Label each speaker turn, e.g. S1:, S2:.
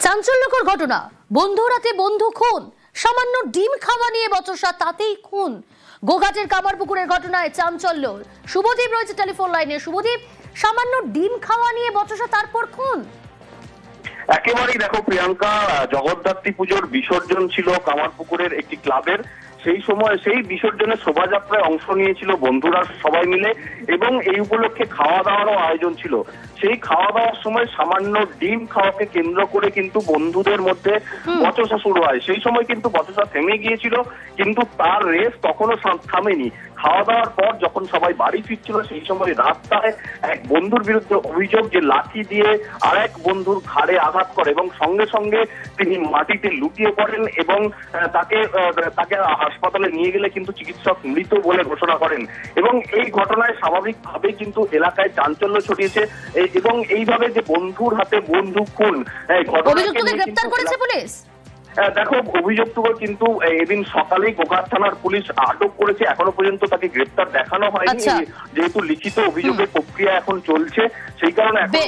S1: চাঞ্চল্যকর ঘটনা, বন্ধুর হাতে বন্ধু খুন। সামান্য ডিম খাওয়া নিয়ে বচসা, তাতেই খুন। গোঘাটের কামারপুকুরের ঘটনায় চাঞ্চল্য। শুভদীপ রয়েছে টেলিফোন লাইনে। শুভদীপ, সামান্য ডিম খাওয়া নিয়ে বচসা, তারপর খুন।
S2: একেবারেই দেখো প্রিয়াঙ্কা, জগদ্ধাত্রী পুজোর বিসর্জন ছিল কামারপুকুরের একটি ক্লাবের। সেই সময় সেই বিসর্জনের শোভাযাত্রায় অংশ নিয়েছিল বন্ধুরা সবাই মিলে, এবং এই উপলক্ষে খাওয়া দাওয়ারও আয়োজন ছিল। সেই খাওয়া দাওয়ার সময় সামান্য ডিম খাওয়াকে কেন্দ্র করে কিন্তু বন্ধুদের মধ্যে বচসা শুরু হয়। সেই সময় কিন্তু বচসা থেমে গিয়েছিল, কিন্তু তার রেস তখনও থামেনি। খাওয়া দাওয়ার পর যখন সবাই বাড়ি ফিরছিল, সেই সময় রাস্তায় এক বন্ধুর বিরুদ্ধে অভিযোগ যে লাঠি দিয়ে আর এক বন্ধুর ঘাড়ে আঘাত করে এবং সঙ্গে সঙ্গে তিনি মাটিতে লুটিয়ে পড়েন, এবং তাকে হাসপাতালে নিয়ে গেলে কিন্তু চিকিৎসক মৃত বলে ঘোষণা করেন। এবং এই ঘটনায় স্বাভাবিকভাবেই কিন্তু এলাকায় চাঞ্চল্য ছড়িয়েছে, এবং এইভাবে যে বন্ধুর হাতে বন্ধু খুন,
S1: অভিযুক্তকে গ্রেফতার করেছে পুলিশ।
S2: দেখো, অভিযুক্তকে কিন্তু এদিন সকালেই গোঘাট থানার পুলিশ আটক করেছে। এখনো পর্যন্ত তাকে গ্রেফতার দেখানো হয়নি, যেহেতু লিখিত অভিযোগের প্রক্রিয়া এখন চলছে, সেই কারণে এখন